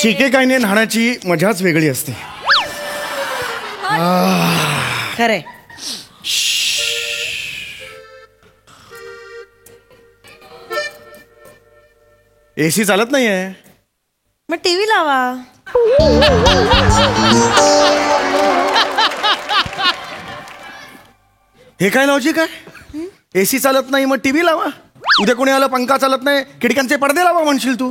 शिकेकाईने न्हाण्याची मजाच वेगळी असते. खरे एसी चालत नाहीये. मग टीव्ही लावा. हे काय लॉजिक आहे? एसी चालत नाही मग टीव्ही लावा. उद्या कोणी आलं पंखा चालत नाही खिडक्यांचे पडदे लावा म्हणशील तू.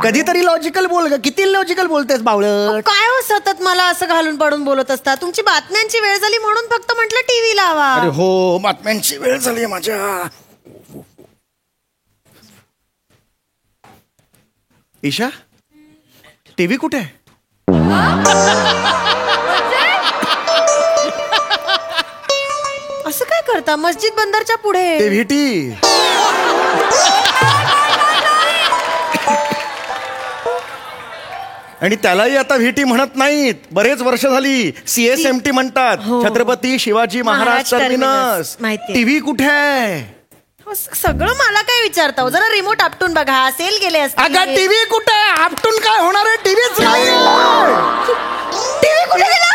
कधीतरी लॉजिकल बोल ग. किती लॉजिकल बोलतेस बावळट. काय हो सतत मला असं घालून पाडून बोलत असता. तुमची बातम्यांची वेळ झाली म्हणून फक्त म्हटलं टीव्ही लावा. अरे हो बातम्यांची वेळ झाली माझ्या. ईशा टीव्ही कुठे आहे? असं काय करता मस्जिद बंदरच्या पुढे? ते व्हीटी. आणि त्यालाही आता व्हीटी म्हणत नाहीत. बरेच वर्ष झाली CSMT म्हणतात. छत्रपती शिवाजी महाराज टर्मिनस. टीव्ही कुठे आहे? सगळं मला काय विचारता हो? जरा रिमोट आपटून बघा. सेल गेले असते. अगं टीव्ही कुठे आहे? आपटून काय होणार आहे? टीव्हीच नाही. टीव्ही कुठे गेला?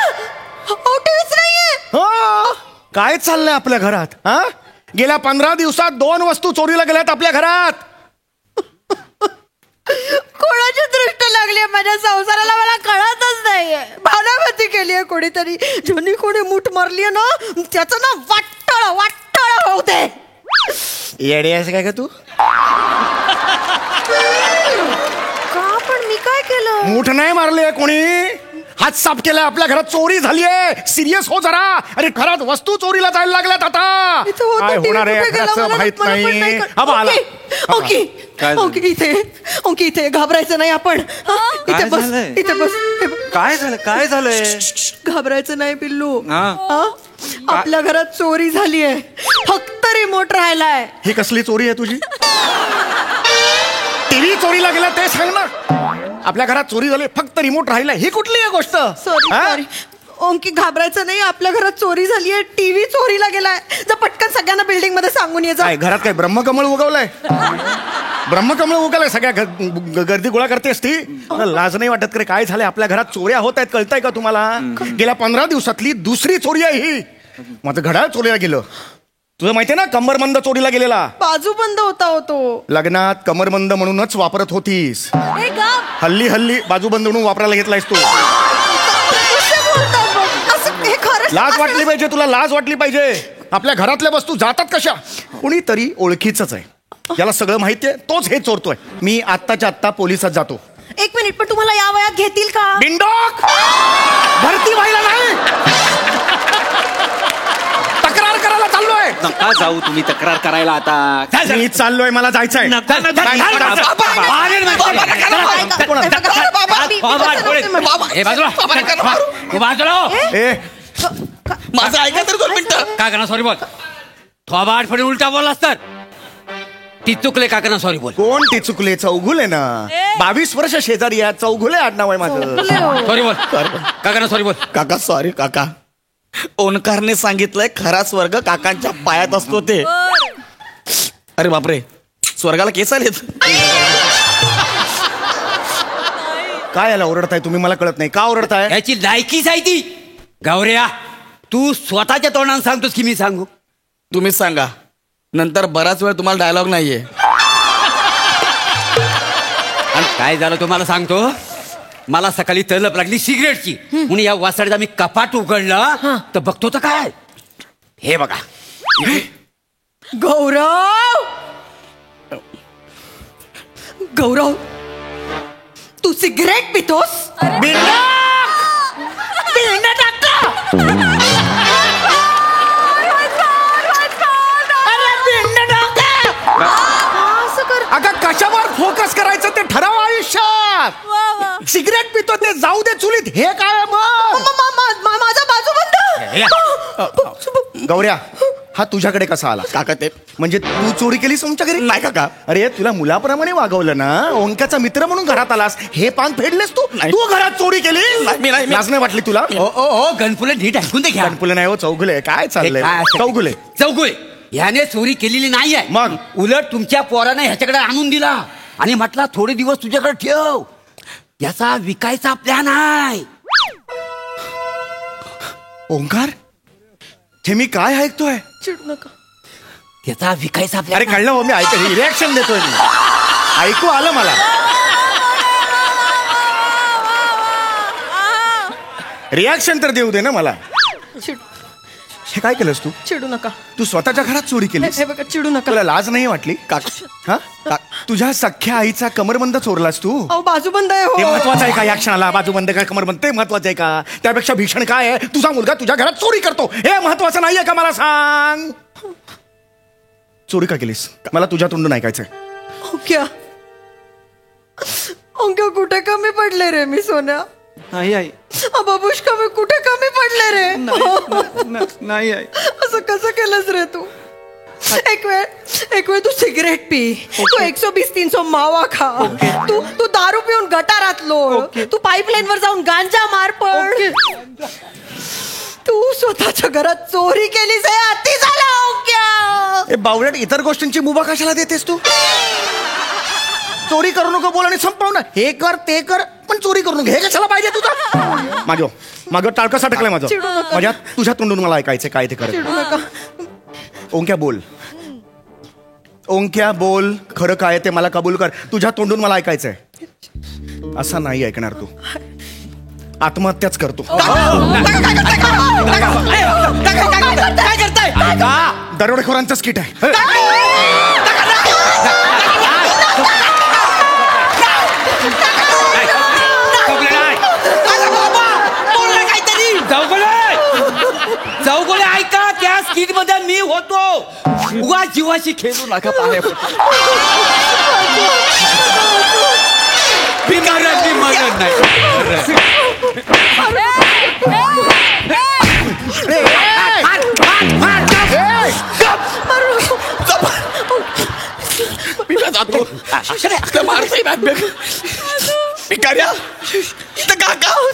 टीव्हीच नाहीये. हो काय चाललंय आपल्या घरात? हा गेल्या 15 दिवसात 2 वस्तू चोरीला गेल्यात आपल्या घरात. कोणाची दृष्ट लागली माझ्या संसाराला मला कळतच नाहीये. भानामती केलीये कोणीतरी. ज्यांनी कोणी मूठ मारलीये ना त्याचं ना वाटळ वाटळ होते. येडे आहेस काय का तू? का पण मी काय केलं? मूठ नाही मारले कोणी. हात साफ केलाय. आपल्या घरात चोरी झालीये. सिरियस हो जरा. अरे घरात वस्तू चोरीला जायला लागल्यात आता. काय होणार आहे घराचं माहित नाही. इथे घाबरायचं नाही आपण. इथे बस इथे बस. काय झालं? काय झालंय? घाबरायचं नाही पिल्लू. आपल्या घरात चोरी झालीये. फक्त रिमोट राहिलाय. ही कसली चोरी आहे तुझी? टीव्ही चोरीला गेला ते सांग ना. आपल्या घरात चोरी झाली फक्त रिमोट राहिला. ही कुठली आहे गोष्ट? सॉरी ओंकी घाबरायचं नाही. आपल्या घरात चोरी झालीये. टीव्ही चोरीला गेलाय. जर पटकन सगळ्यांना बिल्डिंग मध्ये सांगून ये. घरात काय ब्रह्मकमळ उगवलंय? ब्रह्मकमळ उगवलंय. सगळ्या गर्दी गोळा करतेस ती. लाज नाही वाटत करे? काय झालंय आपल्या घरात चोऱ्या होत आहेत कळतंय का तुम्हाला? गेल्या 15 दिवसातली दुसरी चोरी आहे ही. माझं घड्याळ चोरीला गेलं. तुझं माहितीये ना कमरबंद चोरीला गेलेला. बाजूबंद होता होतो. लग्नात कमरबंद म्हणूनच वापरत होतीस. हल्ली बाजूबंद म्हणून वापरायला घेतलायस तू. लाज वाटली पाहिजे तुला. लाज वाटली पाहिजे. आपल्या घरातल्या वस्तू जातात कशा? कुणीतरी ओळखीच आहे. ज्याला सगळं माहितीये तोच हे चोरतोय. मी आत्ताच्या आत्ता पोलिसात जातो. 1 मिनिट पण तुम्हाला या वयात घेतील का? बिंडोक भरती व्हायला नाही. तक्रार करायला चाललोय. नका जाऊ तुम्ही तक्रार करायला आता. मी चाललोय. मला जायचंय. माझं ऐका तर 2 मिनिटं. काकांना सॉरी बोल. थोबाड फडी उलटा बोललास तर ती चुकले. काकांना सॉरी बोल. कोण ती चुकले? चौघुले ना. 22 वर्ष शेजारी या. चौघुले आडनाव आहे माझं. सॉरी बोल. काकांना सॉरी बोल. काका सॉरी काका. ओंकारने सांगितलंय खरा स्वर्ग काकांच्या पायात असतो ते. अरे बापरे स्वर्गाला केस आलेत. काय याला ओरडताय तुम्ही? मला कळत नाही का ओरडताय? याची लायकीच आहे ती. गौऱ्या तू स्वतःच्या तोंडाने सांगतोस की मी सांगू? तुम्हीच सांगा. नंतर बराच वेळ तुम्हाला डायलॉग नाहीये. आणि काय झालं तुम्हाला सांगतो. मला सकाळी तलप लागली सिगरेटची. म्हणून या वासाडीचा मी कपाट उघडलं तर बघतो तर काय हे बघा. गौरव गौरव तू सिगरेट पितोस? अगं कशावर फोकस करायचं ते ठराव आयुष्यात. सिगरेट पितो ते जाऊ दे चुलीत. हे काय माझा बाजूबंद. गौऱ्या हा तुझ्याकडे कसा आला? काका ते म्हणजे तू चोरी केलीस तुमच्या घरी? नाही काका. अरे तुला मुलाप्रमाणे वागवलं ना. ओंकाचा मित्र म्हणून घरात आलास. हे पान फेडलेस तू. तू घरात चोरी केली? लाज नाही वाटली तुला? ओ गणपुले नीट ऐकून दे. घ्या गणपुले नाही हो चौघुले. काय चाललंय? चौघुले चौगुले याने चोरी केलेली नाही आहे. मग उलट तुमच्या पोराने ह्याच्याकडे आणून दिला आणि म्हटला थोडे दिवस तुझ्याकडे ठेव. याचा विकायचा प्लॅन आहे. ओंकार, हे मी काय ऐकतोय? चिडू नका. त्याचा विकायचा अरे प्लॅन. कळलं हो, मी रिॲक्शन देतोय मी. ऐकू आलं मला. रिॲक्शन तर देऊ दे ना मला. हे काय केलंस तू? चिडू नका. तू स्वतःच्या घरात चोरी केलीस? हे बघा, चिडू नका. तुला लाज नाही वाटली? काका हा? तुझ्या सख्ख्या आईचा कमरबंद चोरलास तू? अहो बाजूबंद आहे हे हो. महत्वाचं आहे का या क्षणाला? बाजूबंद काय कमरबंद ते महत्वाचं आहे का? त्यापेक्षा भीषण काय आहे, तुझा मुलगा तुझ्या घरात चोरी करतो हे महत्वाचं नाहीये का? मला सांग, चोरी का केलीस? मला तुझ्या तोंडून ऐकायचंय. ओंक्या, ओंक्या कुठे कमी पडले रे मी सोन्या? नाही आई, बाबूश कमी कुठे कमी पडले रे? नाही आई. असं कसं केलंस रे तू? एक वेळ तू सिगरेट पी, तू 120-300 मावा खा, तू दारू पिऊन गटारात लोळ, तू पाईपलाईन वर जाऊन गांजा मार, पण तू स्वतःच्या घरात चोरी केलीस. हे अति झालं ओंक्या. ए बावळट, इतर गोष्टींची मुभा कशाला देतेस तू? चोरी करू नको बोल आणि संपव ना. हे कर ते कर, पण चोरी करू नको हे कशाला पाहिजे तुझं? माझं टाळकं सटकलंय माझं. चिडू नका. माझ्या तुझ्या तोंडून मला ऐकायचंय काय ते कर. चिडू नका. ओंक्या बोल, ओंक्या बोल, खरं काय ते मला कबूल कर. तुझ्या तोंडून मला ऐकायचंय. असं नाही ऐकणार तू. आत्महत्याच करतो. काय करताय? दरोडेखोरांचं स्किट आहे. चौगुले ऐका, त्या स्किट मध्ये मी होतो. उगा जीवाशी खेळू नका. भिकाऱ्यांनी मदत नाही.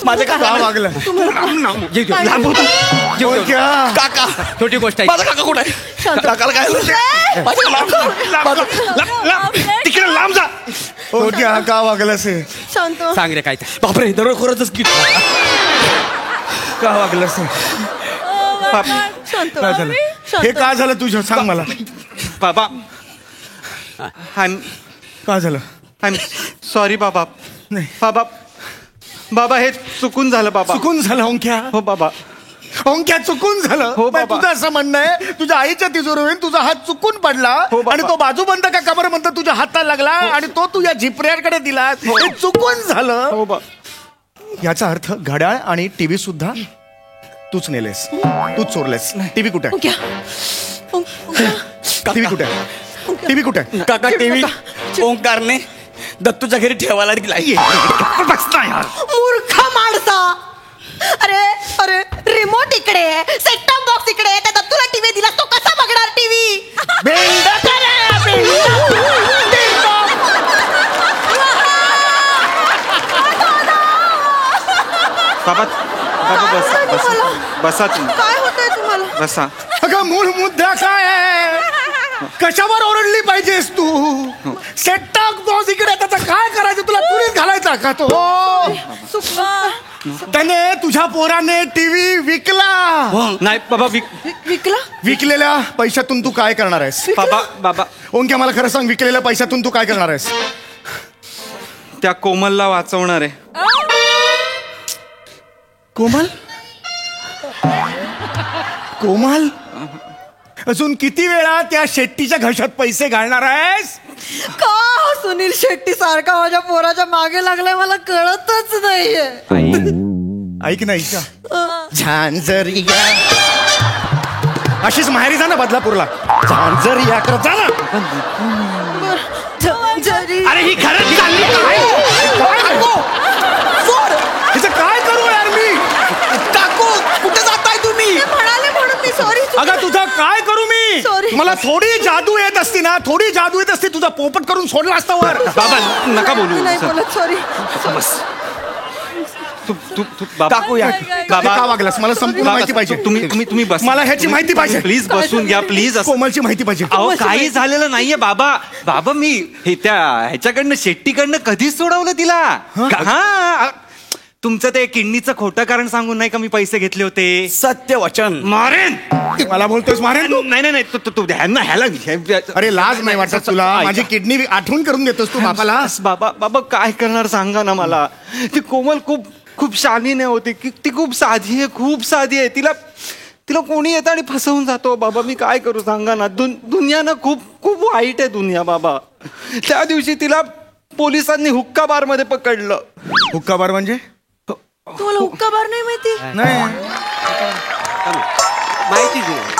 माझं का काका वागलं? काका छोटी गोष्ट आहे. माझा काका कुठे आहे? काकाला काय झालं? तिकडे लांब जा. ओंक्या का वागलंस हे? शांत. सांग रे काय ते. बापरे, दरोडेखोराचंच किट. का वागलंस हे? शांत. काय झालं? हे का झालं तुझं? सांग मला. बाबा का झालं? आय एम सॉरी बाबा. नाही. बाबा हे चुकून झालं बाबा. चुकून झालं ओंक्या. हो बाबा. ओंक्या चुकून झालं. हो बाई, बाबा. तुझं असं म्हणणं आहे तुझ्या आईच्या तिजोरीवरून तुझा हात चुकून पडला हो बाबा. आणि तो बाजूबंद का कमरबंद तुझ्या हाताला लागला आणि तो तुझ्या झिपऱ्याकडे दिला. हे चुकून झालं. हो बा. याचा अर्थ घड्याळ आणि टीव्ही सुद्धा तूच नेलेस, तूच चोरलेस. टीव्ही कुठे? ओंक्या. टीव्ही कुठे? टीव्ही कुठे? काका टीव्ही ओंकारने दत्तूच्या घरी ठेवायला दिलाय. मूर्ख माणसा. अरे रिमोट इकडे, सेट टॉप बॉक्स इकडे, त्या दत्तूला टीव्ही दिला, तो कसा बघणार टीव्ही? बाबा बसा तुम्ही. काय होतंय तुम्हाला? बसा. अगं मूळ मुद्दा काय आहे? कशावर ओरडली पाहिजेस तू? सेट टॉप बॉक्स इकडे, त्याचा काय करायचं? तुला पुरीत घालायचा का तो? त्याने तुझ्या पोराने टीव्ही विकला. नाही बाबा विकला? विकलेल्या पैशातून तू काय करणार आहेस? बाबा ओंक्या मला खरं सांग, विकलेल्या पैशातून तू काय करणार आहेस? त्या कोमलला वाचवणार आहे. कोमल? कोमल? अजून किती वेळा त्या शेट्टीच्या घशात पैसे घालणार आहेस? का सुनील शेट्टी सारखा माझ्या पोराच्या मागे लागलाय मला कळतच नाहीये. ऐक नाही का, झांझरिया अशीच माहेरी जा ना बदलापूरला. झांझरिया कर जा ना. जरी अरे ही खरंच चालली काय? हिचं काय करू यार मी? काकू कुठे जाताय तुम्ही? म्हणाले म्हणून मी सॉरी. अगं तुझं काय करू मी? Sorry. मला थोडी जादू येत असती ना, थोडी जादू येत असती, तुझा पोपट करून सोडला असता वर. बाबा नका बोलू. नाही बोलत, सॉरी. बाबा टाकूया. बाबा का वागलास मला संपूर्ण बाबा, माहिती पाहिजे. तुम्ही बस. मला ह्याची माहिती पाहिजे. प्लीज बसून घ्या प्लीज. कोमलची माहिती पाहिजे. अहो काही झालेलं नाहीये बाबा. बाबा मी हे त्या ह्याच्याकडनं शेट्टीकडनं कधीच सोडवलं तिला. हा तुमचं ते किडनीचं खोटं कारण सांगून नाही का मी पैसे घेतले होते. सत्य वचन. मारेन. मला बोलतोयस मारेन तू. नाही तू ह्याला अरे लाज नाही वाटत तुला. माझी किडनी आठवण करून देतोस तू बापाला. बाबा बाबा काय करणार सांगा ना मला. ती कोमल खूप शालीने होती. ती खूप साधी आहे. तिला कोणी येतं आणि फसवून जातो. बाबा मी काय करू सांगा ना. दुनिया ना खूप वाईट आहे दुनिया बाबा. त्या दिवशी तिला पोलिसांनी हुक्का बार मध्ये पकडलं. हुक्का बार म्हणजे तुम्हाला हुक्का बार नाही माहिती? नाही. माहिती तुला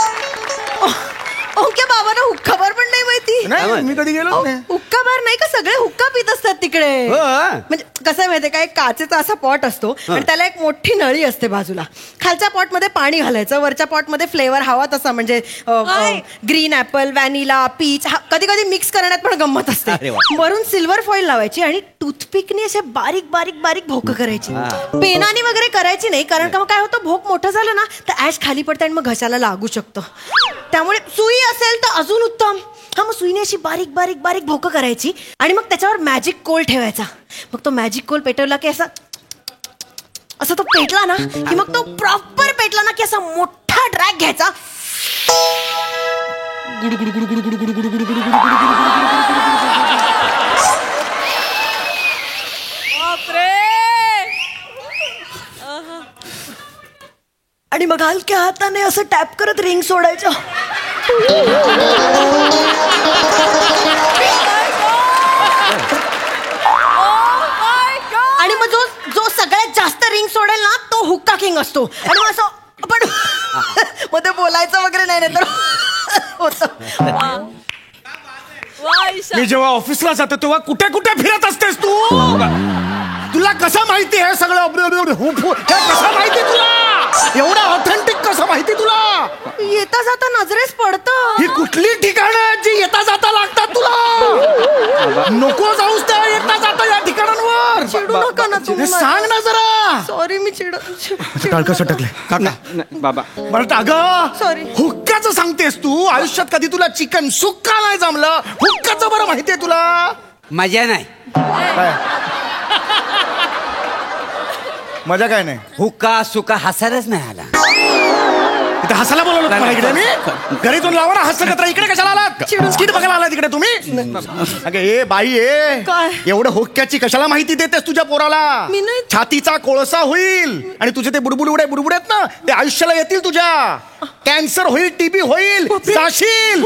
ओके बाबांना हुक्का बार पण नाही माहिती? नाही मी कधी गेलो नाही. हुक्का बार नाही का, सगळे हुक्का पित असतात तिकडे. हो. म्हणजे कसं आहे माहितीये का, एक काचेचा असा पॉट असतो आणि त्याला एक मोठी नळी असते बाजूला. खालच्या पॉट मध्ये पाणी घालायचं, वरच्या पॉट मध्ये फ्लेवर हवा तसा, म्हणजे ग्रीन ऍपल, व्हॅनिला, पीच, कधी कधी मिक्स करण्यात पण गंमत असते. अरे वा. वरून सिल्वर फॉईल लावायची आणि टूथपिकने असे बारीक बारीक बारीक भोक करायची. पेनाने वगैरे करायची नाही, कारण का मग काय होतं, भोक मोठं झालं ना तर ऍश खाली पडते आणि मग घशाला लागू शकतं. त्यामुळे सुई असेल तर अजून उत्तम. हा, मग सुईने अशी बारीक बारीक बारीक भोकं करायची आणि मग त्याच्यावर मॅजिक कोल ठेवायचा. मग तो मॅजिक कोल पेटवला की असं तो पेटला ना की मग तो प्रॉपर पेटला ना की असा मोठा ड्रॅग घ्यायचा. आणि मग हलक्या हाताने असं टॅप करत रिंग सोडायचं. आणि मग जो सगळ्यात जास्त रिंग सोडेल ना तो हुक्का किंग असतो. आणि मग असं आपण मग ते बोलायचं वगैरे नाही तर होतं. मी जेव्हा ऑफिसला जातो तेव्हा कुठे कुठे फिरत असतेस तू. तुला कसं माहिती हे सगळं. हे कसं माहिती तुला. एवढं ऑथेंटिक कसं माहिती तुला. येता जाता नजरेस पडतं. ही कुठली ठिकाणं आहेत जी येता जाता लागतात तुला. नको जाऊस त्या येता जाता या ठिकाणांवर. चिडू नका ना तुम्ही. हे सांग ना जरा. सॉरी मी कसं टाकले नाही, बाबा बरं अगं Sorry. हुक्काचं सांगतेस तू. आयुष्यात कधी तुला चिकन सुक्का नाही जमलं. हुक्काचं बरं माहितीये तुला. मजा नाही. काय मजा काय नाही. हुक्का सुका हसायलाच नाही आला. इथे हसायला बोलवलं तुम्हाला इकडे मी. घरी जाऊन लावा ना हसत. इकडे कशाला आलात. स्किट बघायला आलात इकडे तुम्ही. अगं ए बाई ए काय? एवढं हुक्क्याची कशाला माहिती देतेस तुझ्या पोराला. मी नाही. छातीचा कोळसा होईल आणि तुझे ते बुडबुड आहेत ना ते आयुष्याला येतील तुझ्या. कॅन्सर होईल, टीबी होईल, जाशील.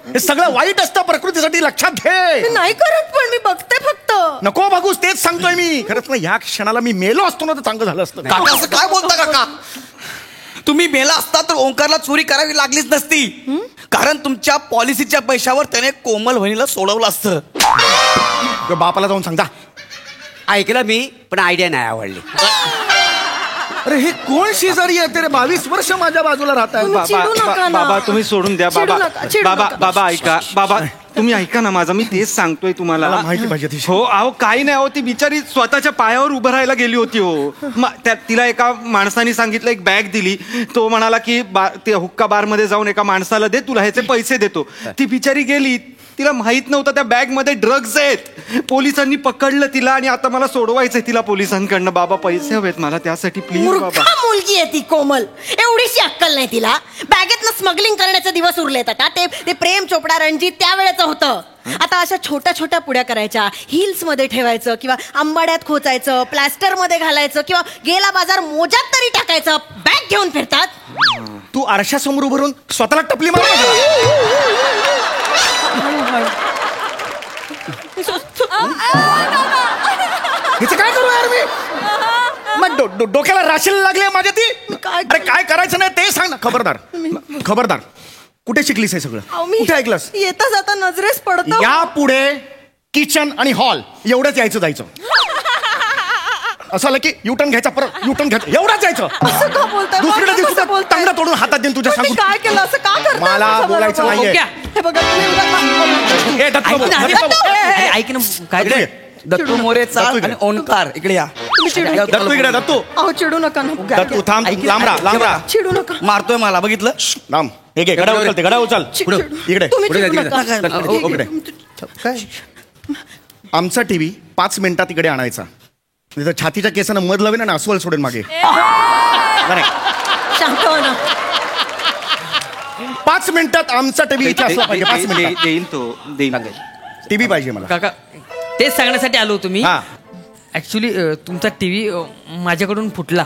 हे सगळं वाईट असतं प्रकृतीसाठी, लक्षात मी घे. नाही करत, पण मी बघते फक्त. नको बघूस, तेच सांगतोय मी. खरंच ना ह्या क्षणाला मी मेलो असतो ना तर चांगलं झालं असतं. काका असं काय बोलता काका. तुम्ही मेला असता तर ओंकारला चोरी करावी लागलीच नसती. कारण तुमच्या पॉलिसीच्या पैशावर त्याने कोमल वहिनीला सोडवलं असतं. बापाला जाऊन सांग जा. ऐकलं मी, पण आयडिया नाही आवडली. अरे हे कोण शेजारी आहे रे. 22 वर्ष माझ्या बाजूला राहत आहे. तुम्ही चिडू नका ना. बाबा तुम्ही सोडून द्या. चिडू बाबा नका, चिडू बाबा नका. बाबा ऐका. बाबा तुम्ही ऐका ना माझं. मी तेच सांगतोय तुम्हाला. मला माहिती पाहिजे ती. हो अहो काही नाही. हो ती बिचारी स्वतःच्या पायावर उभं राहायला गेली होती. हो तिला एका माणसाने सांगितलं, एक बॅग दिली. तो म्हणाला की ते हुक्का बार मध्ये जाऊन एका माणसाला दे, तुला ह्याचे पैसे देतो. ती बिचारी गेली. तिला माहित नव्हतं त्या बॅग मध्ये ड्रग्ज आहेत. पोलिसांनी पकडलं तिला आणि आता मला सोडवायचंय तिला पोलिसांकडनं. बाबा पैसे हवेत मला त्यासाठी प्लीज बाबा. मूर्खा मुलगी आहे ती कोमल. एवढीशी अक्कल नाही तिला. बॅगेतनं स्मगलिंग करण्याचे दिवस उरलेत आता. ते प्रेम चोपडा रणजित त्यावेळेचं होतं. आता अशा छोट्या छोट्या पुड्या करायच्या, हिल्स मध्ये ठेवायचं किंवा आंबाड्यात खोचायचं, प्लॅस्टर मध्ये घालायचं किंवा गेला बाजार मोजात तरी टाकायचं. बॅग घेऊन फिरतात. तू आरशासमोर उभं राहून स्वतःला टपली मार. हिचं काय करू यार मी. मग डोक्याला राशीला लागले माझ्या ती. अरे काय करायचं नाही ते सांग ना. खबरदार कुठे शिकलीस हे सगळं. कुठे ऐकलंस. येता जाता नजरेस पडतं. या पुढे किचन आणि हॉल एवढंच यायचं जायचं. असं आलं की युटर्न घ्यायचा, परत युटर्न घ्यायचं, एवढंच जायचं. असं का बोलताय. दुसऱ्या असं दिवशी कसं बोलताय? तंगडा तोडून हातात देईन तुझ्या पण मी सांगून. काय केलं असं का करताय? मला असं बोलायचं बरोबर. नाहीये. हे बघा तुम्ही उगाच- ए, दत्त भाऊ, दत्त भाऊ. ऐक ना काय इकडे ये. दत्तू मोरे चाळ आणि ओंकार इकडे या. तुम्ही चिडू दत्तू इकडे दत्तू अहो चिडू नका ना दत्तू थांब लांब राहा चिडू नका मारतोय मला बघितलं लांब हे घे, घडा उचलते घडा उचल चिडू. इकडे तुम्ही पुढे चिडू जा, नका. तिकडे. ठीक आहे. इकडे. आमचा टीव्ही 5 मिनिटात इकडे आणायचा नाही तर छातीच्या केसानं मध लावेन आणि अस्वल सोडेन मागे नाही, शांत हो ना 5 मिनिटात आमचा टीव्ही इथे असला पाहिजे 5 मिनिटात देईल तो देईल टीव्ही पाहिजे मला काका तेच सांगण्यासाठी आलो तुम्ही हा ऍक्च्युली तुमचा टीव्ही माझ्याकडून फुटला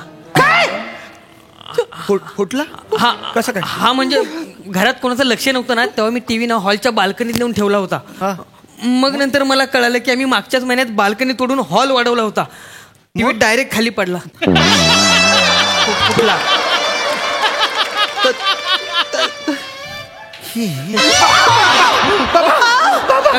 फुटला हा कसं काय? हा म्हणजे घरात कोणाचं लक्ष नव्हतं ना तेव्हा मी टीव्ही ना हॉलच्या बाल्कनीत नेऊन ठेवला होता हा. मग नंतर मला कळालं की आम्ही मागच्याच महिन्यात बाल्कनी तोडून हॉल वाढवला होता टीव्ही डायरेक्ट खाली पडला फुटला काका